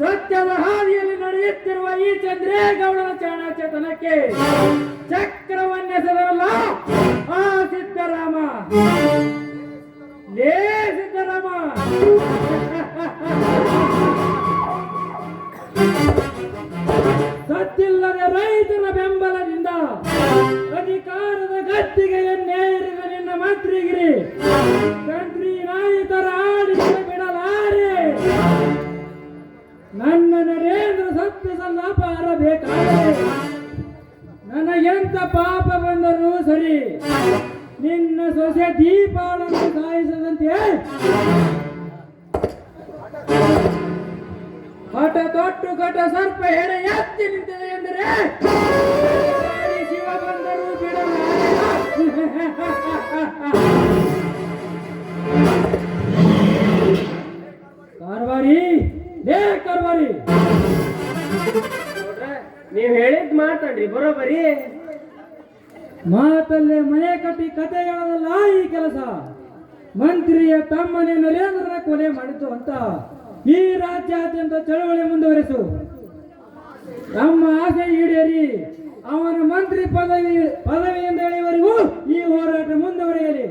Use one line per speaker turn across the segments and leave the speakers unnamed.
ಸತ್ಯದ ಹಾದಿಯಲ್ಲಿ ನಡೆಯುತ್ತಿರುವ ಈ ಚಂದ್ರೇಗೌಡನ ಚಾಣಾಕ್ಷತನಕ್ಕೆ ಚಕ್ರವನ್ನೆಸೆದರಲ್ಲ ಆ ಸಿದ್ದರಾಮ. ಲೇ ಸಿದ್ದರಾಮ, ಸತ್ತಿಲ್ಲದೆ ರೈತರ ಬೆಂಬಲದಿಂದ ಅಧಿಕಾರದ ಗದ್ದಿಗೆಯನ್ನೇರಿದ ನಿನ್ನ ಮಂತ್ರಿಗಿರಿ ಕಂತ್ರಿ ನಾಯಿತರ ಆಡಿಸಿ ಬಿಡಲಾರೆ. ನನ್ನ ನರೇಂದ್ರ ಸತ್ಯ ಸಲ್ಲಾಪ ಅರಬೇಕಾದರೆ ನನಗೆಂತ ಪಾಪ ಬಂದರೂ ಸರಿ, ನಿನ್ನ ಸೊಸೆ ದೀಪಾಳನ್ನು ಸಾಯಿಸದಂತೆ ಹಠ ತೊಟ್ಟು ಘಟ ಸರ್ಪ ಹೆಡೆ ಎತ್ತಿ ನಿಂತಿದೆ ಎಂದರೆ ಶಿವ ಬಂದರೂ ಬಿಡಲಾರೆ. ಕಾರ್ವಾರಿ, ಲೇ ಕಾರ್ವಾರಿ,
ನೀವ್ ಹೇಳಿದ್ ಮಾತನ್ರಿ ಬರೋಬರಿ.
ಮಾತಲ್ಲೇ ಮನೆ ಕಟ್ಟಿ ಕತೆ ಹೇಳೋದಲ್ಲ ಈ ಕೆಲಸ. ಮಂತ್ರಿಯ ತಮ್ಮನೇ ನರೇಂದ್ರನ ಕೊಲೆ ಮಾಡಿದ್ದು ಅಂತ ಈ ರಾಜ್ಯಾದ್ಯಂತ ಚಳವಳಿ ಮುಂದುವರೆಸು. ನಮ್ಮ ಆಸೆ ಈಡೇರಿ ಅವನ ಮಂತ್ರಿ ಪದವಿಯಿಂದ ಎಳೆಯುವವರೆಗೂ ಈ ಹೋರಾಟ ಮುಂದುವರಿಯಲಿ.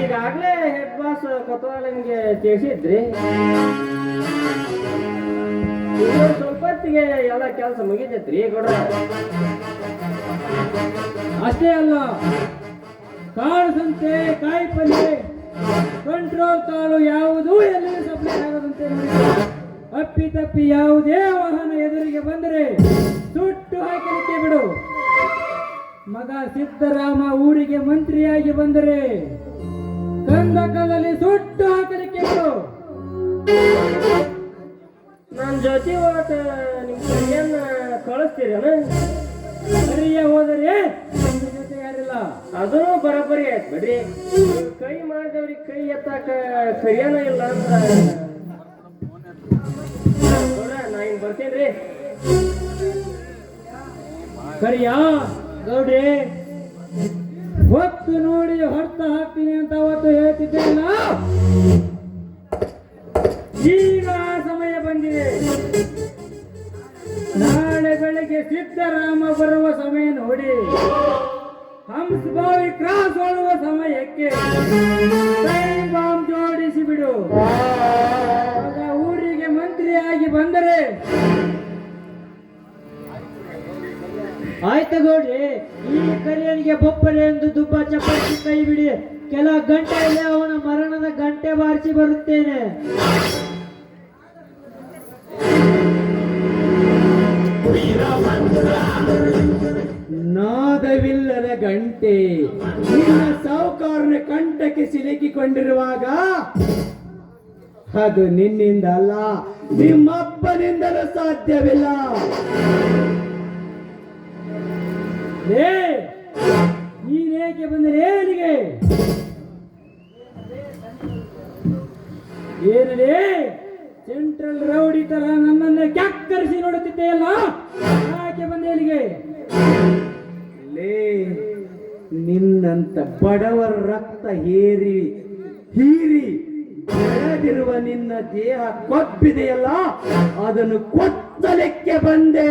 ಈಗಾಗಲೇ ಹೆಡ್ ಬಾಸ್ ಕೊತ್ವಾಲ್ ನಿಮ್ಗೆ ತಿಳಿಸಿದ್ರಿ, ಸ್ವಲ್ಪ ಹೊತ್ತಿಗೆ ಎಲ್ಲ ಕೆಲಸ ಮುಗಿತೈತ್ರಿ ಗೌಡ್ರ.
ಅಷ್ಟೇ ಅಲ್ಲ, ಕಾಳು ಸಂತೆ, ಕಾಯಿ ಪಲ್ಯ, ಕಂಟ್ರೋಲ್ ಕಾಳು ಯಾವುದೂ ಎಲ್ಲಿ ಸಪ್ಲೈ ಆಗದಂತೆ ಅಪ್ಪಿ ತಪ್ಪಿ ಯಾವುದೇ ವಾಹನ ಎದುರಿಗೆ ಬಂದರೆ ಸುಟ್ಟು ಹಾಕಲಿಕ್ಕೆ ಬಿಡು. ಮಗ ಸಿದ್ದರಾಮ ಊರಿಗೆ ಮಂತ್ರಿಯಾಗಿ ಬಂದರೆ ಕಂದಕದಲ್ಲಿ ಸುಟ್ಟು ಹಾಕಲಿಕ್ಕೆ ಬಿಡು.
ನನ್ನ ಜೊತೆ ಓಟ ನಿಮ್ ಕೈಯನ್ನ ಕಳಿಸ್ತೀರೇನ?
ಸರಿಯ ಹೋದರೆ ನನ್ನ ಜೊತೆ ಯಾರಿಲ್ಲ.
ಅದು ಬರೋಬ್ಬರಿ ಆಯ್ತು ಬಿಡ್ರಿ. ಕೈ ಮಾಡಿದವ್ರಿಗೆ ಕೈ ಎತ್ತಾಕ ಸರಿಯಾನ ಇಲ್ಲ ಅಂತ ನಾ ಹಿಂಗ್ ಬರ್ತೀನಿ.
ಕರಿಯಾ ಗೌಡ್ರಿ, ಹೊತ್ತು ನೋಡಿ ಹೊರ್ತ ಹಾಕ್ತೀನಿ ಅಂತ ಅವತ್ತು ಹೇಳ್ತಿದ್ದೇನಲ್ಲ, ಈಗ ಸಮಯ ಬಂದಿದೆ. ನಾಳೆ ಬೆಳಗ್ಗೆ ಸಿದ್ದರಾಮ ಬರುವ ಸಮಯ ನೋಡಿ ಹಂಸಭಾವಿ ಕ್ರಾಸ್ ಹೊಡುವ ಸಮಯಕ್ಕೆ ಟೈಮ್ ಬಾಂಬ್ ಜೋಡಿಸಿ ಬಿಡು. ಆಗ ಊರಿಗೆ ಮಂತ್ರಿಯಾಗಿ ಬಂದರೆ ಆಯ್ತು ಗೌಡ್ರಿ. ಈ ಕರಿಯನಿಗೆ ಬೊಪ್ಪರೆ ಎಂದು ದುಬ್ಬ ಚಪ್ಪಚ್ಚಿ ಕೈ ಬಿಡಿ. ಕೆಲ ಗಂಟೆಯಲ್ಲಿ ಅವನ ಮರಣದ ಗಂಟೆ ಬಾರಿಸಿ ಬರುತ್ತೇನೆ. ನಾದವಿಲ್ಲದ ಗಂಟೆ ನಿನ್ನ ಸಾಹುಕಾರನ ಕಂಠಕ್ಕೆ ಸಿಲುಕಿಕೊಂಡಿರುವಾಗ ಅದು ನಿನ್ನಿಂದ ಅಲ್ಲ, ನಿಮ್ಮಪ್ಪನಿಂದಲೂ ಸಾಧ್ಯವಿಲ್ಲ. ನೀನೇಕೆ ಬಂದರೆ ಏನಿಗೆ? ಏನಲೇ ಸೆಂಟ್ರಲ್ ರೌಡಿ ತರ ನನ್ನನ್ನೇ ಕ್ಯಾಕ್ಕರಿಸಿ ನೋಡುತ್ತಿದ್ದೆಯಲ್ಲ, ಯಾಕೆ ಬಂದೆ ಇಲ್ಲಿಗೆ? ಲೇ, ನಿನ್ನಂತ ಬಡವರ ರಕ್ತ ಹೀರಿ ಬೆಳೆದಿರುವ ನಿನ್ನ ದೇಹ ಕೊಬ್ಬಿದೆಯಲ್ಲ, ಅದನ್ನು ಕೊತ್ತಲಿಕ್ಕೆ ಬಂದೆ.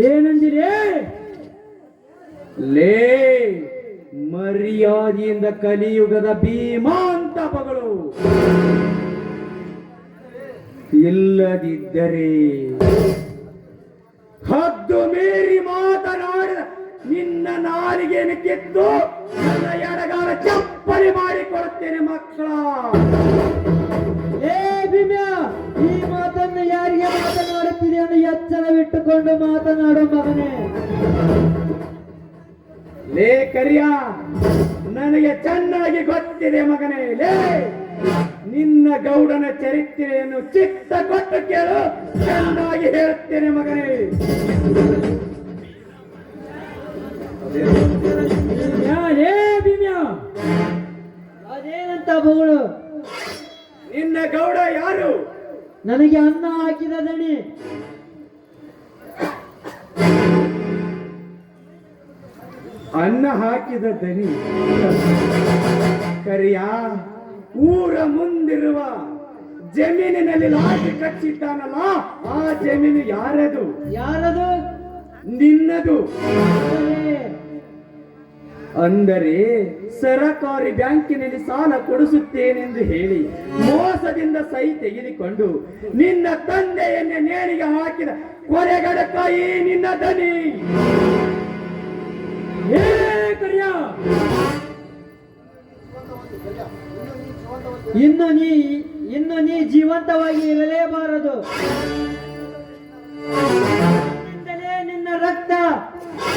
ಏನಂದಿರೇ? ಲೇ, ಮರ್ಯಾದೆಯಿಂದ ಕಲಿಯುಗದ ಭೀಮಾಂತ ಮಗಳು, ಇಲ್ಲದಿದ್ದರೆ ಹದ್ದು ಮೀರಿ ಮಾತನಾಡಿದ ನಿನ್ನ ನಾಲಿಗೆಯನ್ನು ಕಿತ್ತು ನನ್ನ ಎಡಗಾಲ ಚಪ್ಪಲಿ ಮಾಡಿಕೊಡುತ್ತೇನೆ ಮಕ್ಕಳ. ಏ ಭೀಮ್ಯಾ, ಈ ಮಾತನ್ನು ಯಾರಿಗೆ ಮಾತನಾಡುತ್ತಿದೆ ಎಂದು ಎಚ್ಚರವಿಟ್ಟುಕೊಂಡು ಮಾತನಾಡೋ ಮಗನೇ. ಲೇ ಕರಿಯ, ನನಗೆ ಚೆನ್ನಾಗಿ ಗೊತ್ತಿದೆ ಮಗನೇ. ಲೇ, ನಿನ್ನ ಗೌಡನ ಚರಿತ್ರೆಯನ್ನು ಚಿತ್ತ ಕೊಟ್ಟು ಕೇಳು, ಚೆನ್ನಾಗಿ ಹೇಳುತ್ತೇನೆ ಮಗನೇ. ಅದೇನಂತ ಬಗಳು? ನಿನ್ನ ಗೌಡ ಯಾರು? ನನಗೆ ಅನ್ನ ಹಾಕಿದ ದಣಿ.
ಅನ್ನ ಹಾಕಿದ ದನಿ ಕರಿಯ ಊರ ಮುಂದಿರುವ ಜಮೀನಿನಲ್ಲಿ ಲಾಠಿ ಕಚ್ಚಿದ್ದಾನಲ್ಲ, ಆ ಜಮೀನು ಯಾರದು?
ಯಾರದು?
ನಿನ್ನದು. ಅಂದರೆ ಸರಕಾರಿ ಬ್ಯಾಂಕಿನಲ್ಲಿ ಸಾಲ ಕೊಡಿಸುತ್ತೇನೆಂದು ಹೇಳಿ ಮೋಸದಿಂದ ಸಹಿ ತೆಗೆದುಕೊಂಡು ನಿನ್ನ ತಂದೆಯನ್ನೇ ನೇಣಿಗೆ ಹಾಕಿದ ಕೊರೆಗಡಕ ಈ ನಿನ್ನ ದನಿ.
ಏ ಕರಿಯ, ಇನ್ನು ನೀ ಜೀವಂತವಾಗಿ ಇರಲೇಬಾರದು. ನಿನ್ನ ರಕ್ತ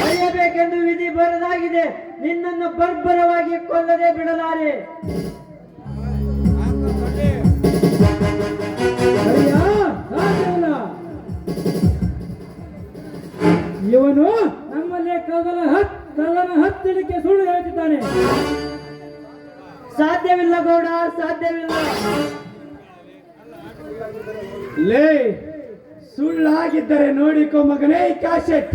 ಹರಿಯಬೇಕೆಂದು ವಿಧಿ ಬರದಾಗಿದೆ. ನಿನ್ನನ್ನು ಬರ್ಬರವಾಗಿ ಕೊಲ್ಲದೆ ಬಿಡಲಾರೆ. ಇವನು ನಮ್ಮಲ್ಲೇ ಕಳ್ಳನ ಹತ್ತಿರಕ್ಕೆ ಸುಳ್ಳು ಹೇಳ್ತಿದ್ದಾನೆ. ಸಾಧ್ಯವಿಲ್ಲ ಗೌಡ, ಸಾಧ್ಯವಿಲ್ಲ.
ಲೇ, ಸುಳ್ಳಾಗಿದ್ದರೆ ನೋಡಿಕೋ ಮಗನೇ ಈ ಕ್ಯಾಸೆಟ್.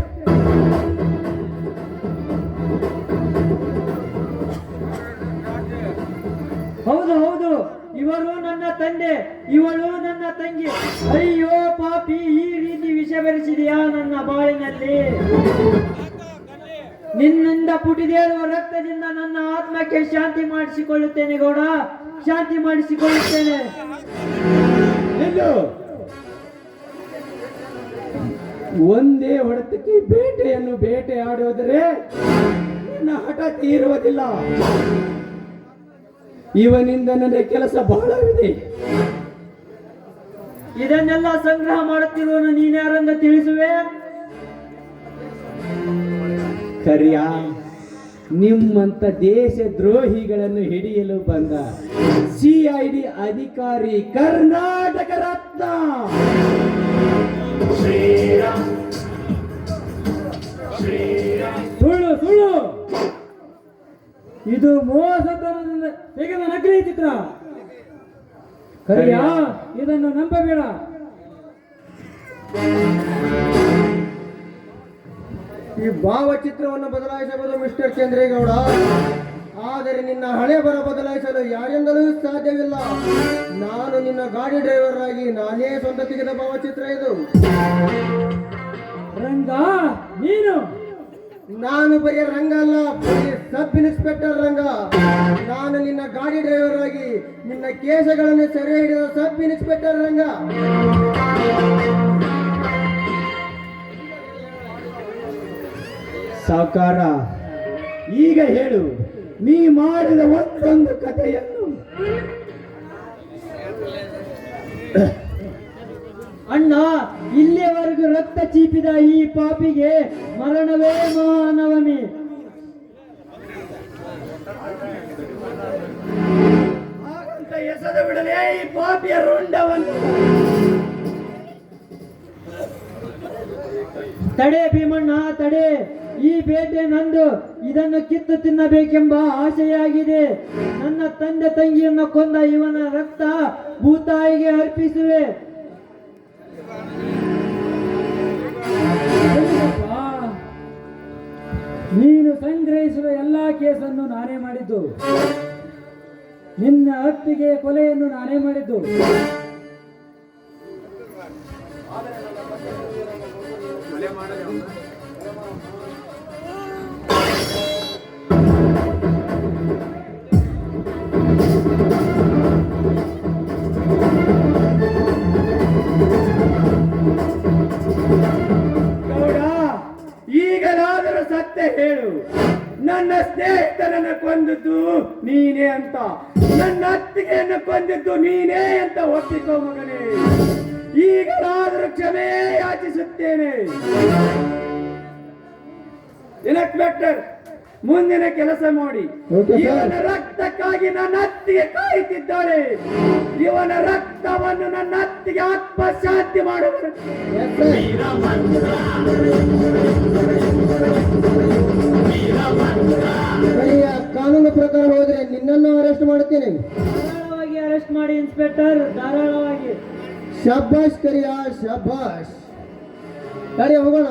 ಹೌದು ಹೌದು, ಇವರು ನನ್ನ ತಂದೆ, ಇವಳು ನನ್ನ ತಂಗಿ. ಅಯ್ಯೋ ಪಾಪಿ, ಈ ರೀತಿ ವಿಷ ಬೆರೆಸಿದೆಯಾ ನನ್ನ ಬಾಳಿನಲ್ಲಿ? ನಿನ್ನಿಂದ ಪುಟಿದೇಳುವ ರಕ್ತದಿಂದ ನನ್ನ ಆತ್ಮಕ್ಕೆ ಶಾಂತಿ ಮಾಡಿಸಿಕೊಳ್ಳುತ್ತೇನೆ ಗೌಡ, ಶಾಂತಿ ಮಾಡಿಸಿಕೊಳ್ಳುತ್ತೇನೆ.
ಒಂದೇ ಹೊಡೆತಕ್ಕೆ ಬೇಟೆಯನ್ನು ಬೇಟೆಯಾಡುವುದರೆ ನನ್ನ ಹಠ ತೀರುವುದಿಲ್ಲ. ಇವನಿಂದ ನನ್ನ ಕೆಲಸ ಬಹಳವಿದೆ.
ಇದನ್ನೆಲ್ಲ ಸಂಗ್ರಹ ಮಾಡುತ್ತಿರುವನು ನೀನ್ಯಾರೆಂದು ತಿಳಿಸುವೆ?
ಕರಿಯ, ನಿಮ್ಮಂತ ದೇಶ ದ್ರೋಹಿಗಳನ್ನು ಹಿಡಿಯಲು ಬಂದ CID ಅಧಿಕಾರಿ, ಕರ್ನಾಟಕ ರತ್ನ.
ಸುಳ್ಳು ಸುಳ್ಳು, ಇದು ಮೋಸತನದಿಂದ ತೆಗೆದ ನಕಲಿ ಚಿತ್ರ. ಕರಿಯ, ಇದನ್ನು ನಂಬಬೇಡ.
ಈ ಭಾವಚಿತ್ರವನ್ನು ಬದಲಾಯಿಸಬಹುದು ಮಿಸ್ಟರ್ ಚಂದ್ರೇಗೌಡ, ಆದರೆ ನಿನ್ನ ಹಣೆ ಬರ ಬದಲಾಯಿಸಲು ಯಾರಿಂದಲೂ ಸಾಧ್ಯವಿಲ್ಲ. ನಾನು ನಿನ್ನ ಗಾಡಿ ಡ್ರೈವರ್ ಆಗಿ ನಾನೇ ಸ್ವಂತ ತೆಗೆದ ಭಾವಚಿತ್ರ ಇದು.
ರಂಗ, ನೀನು?
ನಾನು ಬರೀ ರಂಗ ಅಲ್ಲ, ಬರೀ ಸಬ್ ಇನ್ಸ್ಪೆಕ್ಟರ್ ರಂಗ. ನಾನು ನಿನ್ನ ಗಾಡಿ ಡ್ರೈವರ್ ಆಗಿ ನಿನ್ನ ಕೇಸಗಳನ್ನು ಸೆರೆ ಹಿಡಿದ ಸಬ್ ಇನ್ಸ್ಪೆಕ್ಟರ್ ರಂಗ.
ಸಾವುಕಾರ, ಈಗ ಹೇಳು, ನೀ ಮಾಡಿದ ಒಂದೊಂದು ಕಥೆಯನ್ನು.
ಅಣ್ಣ, ಇಲ್ಲಿಯವರೆಗೂ ರಕ್ತ ಚೀಪಿದ ಈ ಪಾಪಿಗೆ ಮರಣವೇ ಮಹಾನವಮಿ.
ಹಾಗಂತ ಎಸೆದು ಬಿಡಲೇ ಈ ಪಾಪಿಯ ರುಂಡವನ್ನು.
ತಡೆ ಭೀಮಣ್ಣ, ತಡೆ. ಈ ಬೇಟೆ ನಂದು, ಇದನ್ನು ಕಿತ್ತು ತಿನ್ನಬೇಕೆಂಬ ಆಸೆಯಾಗಿದೆ. ನನ್ನ ತಂದೆ ತಂಗಿಯನ್ನು ಕೊಂದ ಇವನ ರಕ್ತ ಭೂತಾಯಿಗೆ ಅರ್ಪಿಸುವೆ. ನೀನು ಸಂಗ್ರಹಿಸಿದ ಎಲ್ಲಾ ಕೇಸನ್ನು ನಾನೇ ಮಾಡಿದ್ದು. ನಿನ್ನ ಹತ್ತಿಗೆ ಕೊಲೆಯನ್ನು ನಾನೇ ಮಾಡಿದ್ದು.
ಗೌಡ, ಈಗಲಾದರೂ ಸತ್ಯ ಹೇಳು. ನನ್ನ ಸ್ನೇಹಿತನನ್ನು ಕೊಂದದ್ದು ನೀನೇ ಅಂತ, ನನ್ನ ಅತ್ತಿಗೆಯನ್ನು ಕೊಂದದ್ದು ನೀನೇ ಅಂತ ಒಪ್ಪಿಕೋ ಮಗನೇ. ಈಗಲಾದರೂ ಕ್ಷಮೆ ಯಾಚಿಸುತ್ತೇನೆ. ಇನ್ಸ್ಪೆಕ್ಟರ್, ಮುಂದಿನ ಕೆಲಸ ಮಾಡಿ. ಇವನ ರಕ್ತಕ್ಕಾಗಿ ನನ್ನ ಅತ್ತಿಗೆ ಕಾಯುತ್ತಿದ್ದಾಳೆ. ಇವನ ರಕ್ತವನ್ನು ನನ್ನ ಅತ್ತಿಗೆ ಆತ್ಮಶಾಂತಿ ಮಾಡುವರು.
ಕಾನೂನು ಪ್ರಕಾರ ಹೋದ್ರೆ ನಿನ್ನನ್ನು ಅರೆಸ್ಟ್ ಮಾಡುತ್ತೇನೆ.
ಧಾರಾಳವಾಗಿ ಅರೆಸ್ಟ್ ಮಾಡಿ ಇನ್ಸ್ಪೆಕ್ಟರ್, ಧಾರಾಳವಾಗಿ.
ಶಬ್ಬಾಷ್ ಕರಿಯ, ಶಬ್ಬಾಷ್. ಗಾಡಿ ಹೋಗೋಣ.